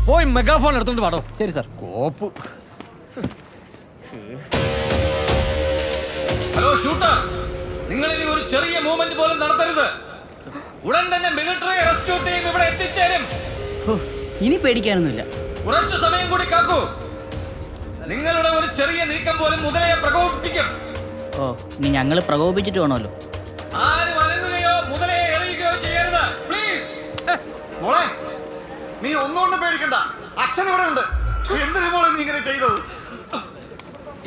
പോയി മെഗാഫോൺ എടുത്തോണ്ട് പാടോ. ശരി സാർ. കോപ്പ്. ഹലോ ഷൂട്ടർ, നിങ്ങൾ ഇനി ഒരു ചെറിയ മൂവ്മെന്റ് പോലും നടത്തരുത്. ഉടൻ തന്നെ മിലിറ്ററി റെസ്ക്യൂ ടീം ഇവിടെ എത്തിച്ചേരും. ഇനി പേടിക്കാനൊന്നുമില്ല. കുറച്ചു സമയം കൂടി കാക്കൂ. നിങ്ങളുടെ ഒരു ചെറിയ നീക്കം പോലും മുതലയെ പ്രകോപിപ്പിക്കും. ഓ, ഇനി ഞങ്ങൾ പ്രകോപിച്ചിട്ട് വേണമല്ലോ. ആരും അനങ്ങുകയോ മുതലയെ എറിയുകയോ ചെയ്യരുത്, പ്ലീസ്. മോളെ, നീ ഒന്നുകൊണ്ടും പേടിക്കണ്ട. അച്ഛൻ ഇവിടെ ഉണ്ട്. എന്തിനു മോളെ നീ ഇങ്ങനെ ചെയ്തത്?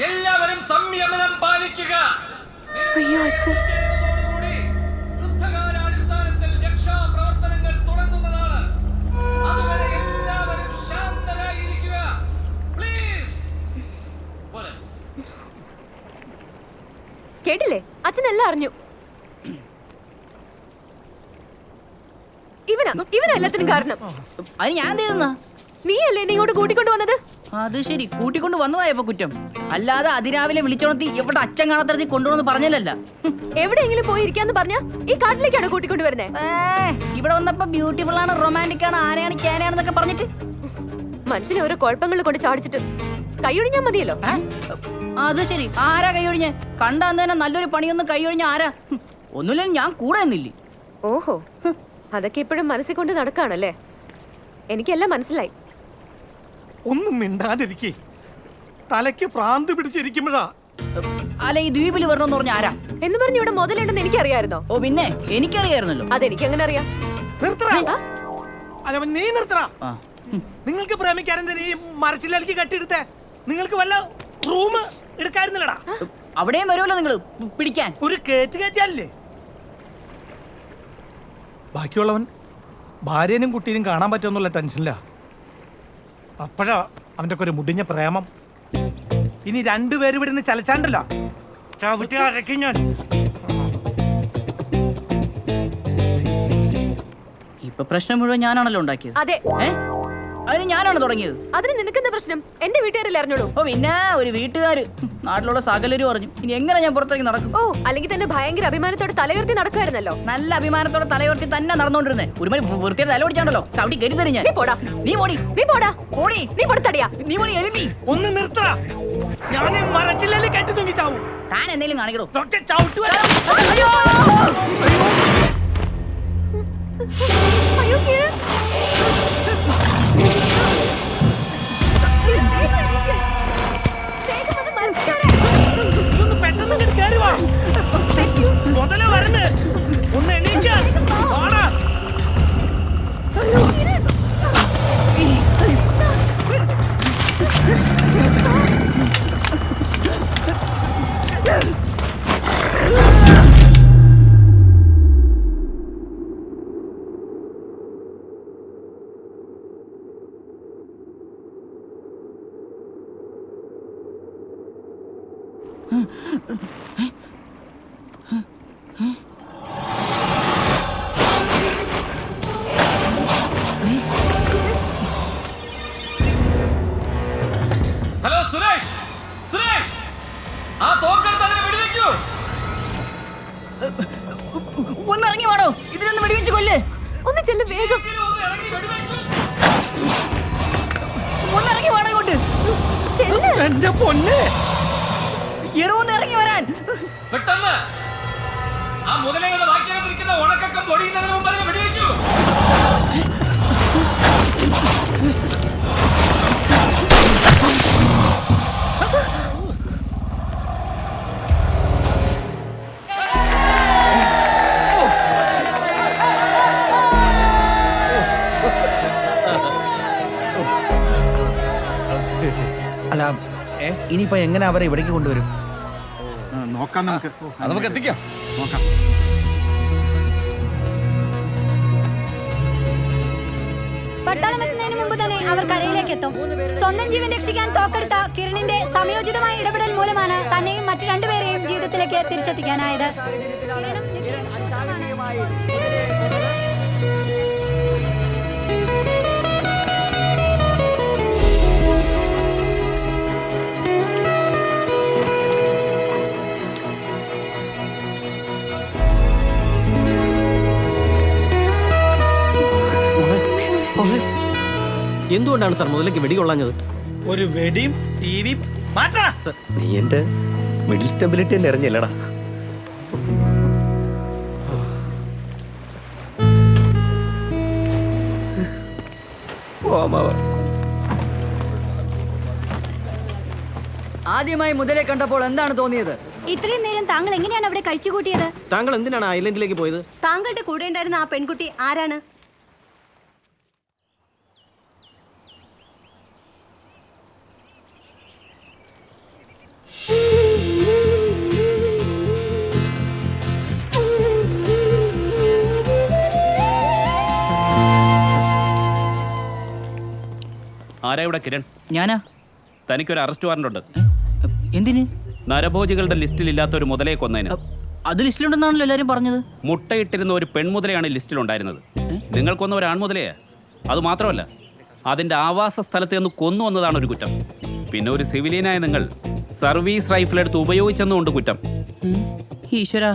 എല്ലാവരും സംയമനം പാലിക്കുക. അയ്യോ അച്ഛൻ. യുദ്ധകാലാടിസ്ഥാനത്തിൽ രക്ഷാപ്രവർത്തനങ്ങൾ തുടങ്ങുന്നതാണ്. അതുവരെ എല്ലാവരും ശാന്തരായിരിക്കുക, പ്ലീസ്. കേട്ടില്ലേ, അച്ഛനെല്ലാം അറിഞ്ഞു. ഇവനാ എല്ലാത്തിനും കാരണം. അത് ഞാൻ തീർന്ന നീയല്ലേ എന്നെ ഇങ്ങോട്ട് കൂട്ടിക്കൊണ്ടു വന്നത്? അത് ശരി, കൂട്ടിക്കൊണ്ട് വന്നതായപ്പോ കുറ്റം. അല്ലാതെ അതിരാവിലെ വിളിച്ചോണത്തി എവിടെ അച്ഛൻ കാണാത്തടത്തി കൊണ്ടുവന്ന് പറഞ്ഞല്ലോ. എവിടെയെങ്കിലും പോയി ഇരിക്കാന്ന് പറഞ്ഞ ഈ കാട്ടിലേക്കാണ് കൂട്ടിക്കൊണ്ട് വരുന്നേ? ഇവിടെ വന്നപ്പോ ബ്യൂട്ടിഫുൾ ആണ്, റൊമാൻറ്റിക് ആണ്, ആരെയാണ് ക്യാനാണെന്നൊക്കെ പറഞ്ഞിട്ട് മനുഷ്യനെ ഓരോ കുഴപ്പങ്ങൾ കൊണ്ട് ചാടിച്ചിട്ട് കൈയൊഴിഞ്ഞാ മതിയല്ലോ. അത് ശരി, ആരാ കൈയൊഴിഞ്ഞ്? കണ്ടാന്ന് തന്നെ നല്ലൊരു പണിയൊന്നും കൈയൊഴിഞ്ഞ ആരാ? ഒന്നുമില്ല, ഞാൻ കൂടെ നിന്നില്ലേ. ഓഹോ, അതൊക്കെ ഇപ്പോഴും മനസ്സിൽ കൊണ്ട് നടക്കാണല്ലേ? എനിക്കെല്ലാം മനസ്സിലായി. ഒന്നും മിണ്ടാതിരിക്കേ. തലയ്ക്ക് ഭ്രാന്ത് പിടിച്ചിരിക്കുമ്പോഴാ. അല്ല, ഈ ദ്വീപിൽ വരണമെന്ന് പറഞ്ഞ ആരാ എന്ന് പറഞ്ഞു ഇവിടെ മുതലുണ്ടെന്ന് എനിക്കറിയായിരുന്നോ? ഓ പിന്നെ, എനിക്കറിയായിരുന്നല്ലോ. അതെനിക്ക് എങ്ങനെ അറിയാം? അല്ല, നീ നിർത്തറ. നിങ്ങൾക്ക് പ്രേമിക്കാരെന്തിനാ ഈ മരച്ചിലേക്ക് കെട്ടിയെടുത്തേ? നിങ്ങൾക്ക് വല്ല റൂം എടുക്കായിരുന്നില്ലടാ? അവിടെയും വരുമല്ലോ നിങ്ങൾ പിടിക്കാൻ. ഒരു കയറ്റിയല്ലേ? ബാക്കിയുള്ളവൻ ഭാര്യനും കുട്ടീനും കാണാൻ പറ്റുമെന്നുള്ള ടെൻഷനില്ല. അപ്പോഴാ അവൻ്റെ ഒക്കെ ഒരു മുടിഞ്ഞ പ്രേമം. ഇനി രണ്ടുപേരും ഇവിടെ നിന്ന് ചലച്ചാണ്ടല്ലോ. ഞാൻ ഇപ്പൊ പ്രശ്നം മുഴുവൻ ഞാനാണല്ലോ ഉണ്ടാക്കിയത്. അതെ, അതിന് ഞാനാണ് തുടങ്ങിയത്. അതിന് നിനക്കെന്താ പ്രശ്നം? എന്റെ വീട്ടുകാരല്ലേ അറിഞ്ഞോളൂ. ഓ പിന്നെ, ഒരു വീട്ടുകാര് നാട്ടിലുള്ള സകലരും പറഞ്ഞു. ഇനി എങ്ങനെ ഞാൻ പുറത്തേക്ക് നടക്കും? ഓ, അല്ലെങ്കിൽ തന്നെ ഭയങ്കര അഭിമാനത്തോടെ തലയുയർത്തി നടക്കുമായിരുന്നല്ലോ. നല്ല അഭിമാനത്തോടെ തലയുയർത്തി തന്നെ നടന്നുകൊണ്ടിരുന്നേ. ഒരുമാതിരി വൃത്തിയുടെ തല പിടിച്ചാണ്ടല്ലോ ചവിട്ടി കയറി തരും ഞാൻ. നീ പോടാ, നീ പോടി, നീ പോടാ, പോടി, നീ പൊടുത്തടിയാ, നീ പോടി എരുമി. ഒന്ന് നിർത്തറ. ഞാൻ മരച്ചില്ലേ കെട്ടി തൂങ്ങി ചാവും. താൻ എന്തെങ്കിലും കാണിക്കണോ? അയ്യോ, പെട്ടെന്ന് കയറി വാ. മുതല വരുന്നേ. ഒന്ന് എണീക്കാൻ. ഹലോ സുരേഷ്, സുരേഷ്, ആ തോക്കെടുത്ത് അതിനെ വെടിവെക്കൂ. ഒന്നിറങ്ങി വേണോ? ഇതിനൊന്ന് വെടിവെച്ച് കൊല്ല്. ഒന്ന് ചെല്ലു വേഗം. ഒന്നിറങ്ങി വേണോ ഇങ്ങോട്ട്? എന്റെ പൊന്നെ, എടോ ഒന്ന് ഇറങ്ങി വരാൻ. പെട്ടെന്ന് ആ മുതലയുടെ ബാക്കിയാകത്തിരിക്കുന്ന ഉണക്കം പൊടിയുന്നതിന് മുമ്പ് അതിനെ വെടിവെക്കൂ. അല്ല, ഇനിയിപ്പോ എങ്ങനെ അവരെ ഇവിടേക്ക് കൊണ്ടുവരും? നോക്കാം, നമുക്ക് എത്തിക്കാം. നോക്കാം. പട്ടാളമെത്തുന്നതിന് മുമ്പ് തന്നെ അവർ കരയിലേക്ക് എത്തും. സ്വന്തം ജീവൻ രക്ഷിക്കാൻ തോക്കെടുത്ത കിരണിന്റെ സമയോചിതമായ ഇടപെടൽ മൂലമാണ് തന്നെയും മറ്റു രണ്ടുപേരെയും ജീവിതത്തിലേക്ക് തിരിച്ചെത്തിക്കാനായത്. എന്തുകൊണ്ടാണ് സാർ മുതലേക്ക് വെടികൊള്ളാഞ്ഞത്? ഒരു വെടിയും ടിവിയും മാറ്റാ. നീ എന്റെ മിഡിൽ സ്റ്റെബിലിറ്റി തന്നെ അറിഞ്ഞല്ലടാ. ആദ്യമായി മുതലേ കണ്ടപ്പോൾ എന്താണ് തോന്നിയത്? ഇത്രയും നേരം താങ്കൾ എങ്ങനെയാണ് അവിടെ കഴിച്ചുകൂട്ടിയത്? താങ്കൾ എന്തിനാണ് ഐലൻഡിലേക്ക് പോയത്? താങ്കളുടെ കൂടെ ഉണ്ടായിരുന്ന ആ പെൺകുട്ടി ആരാണ്? ആരാ ഇവിടെ കിരൺ? ഞാനാ. തനിക്കൊരു അറസ്റ്റ് വാറന്റ് ഉണ്ട്. എന്തിന്? നരഭോജികളുടെ ലിസ്റ്റിൽ ഇല്ലാത്ത ഒരു മുതലയെ കൊന്നതിന്. അത് ലിസ്റ്റിലുണ്ടെന്നാണല്ലോ എല്ലാരും പറഞ്ഞത്. മുട്ടയിട്ടിരുന്ന ഒരു പെൺമുതലയാണ് ലിസ്റ്റിലുണ്ടായിരുന്നത്. നിങ്ങൾക്കൊന്ന ഒരു ആൺമുതലയാ. അത് മാത്രമല്ല, അതിന്റെ ആവാസ സ്ഥലത്ത് നിന്ന് കൊന്നു വന്നതാണ് ഒരു കുറ്റം. പിന്നെ ഒരു സിവിലിയനായ നിങ്ങൾ സർവീസ് റൈഫിൾ എടുത്ത് ഉപയോഗിച്ചെന്നുകൊണ്ട് കുറ്റം. ഈശ്വര,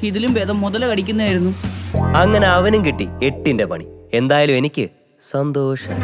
ഇതിലും ഭേദം മുതല കടിക്കുന്നതായിരുന്നു. അങ്ങനെ അവനും കിട്ടി 8ന്റെ പണി. എന്തായാലും എനിക്ക് സന്തോഷം.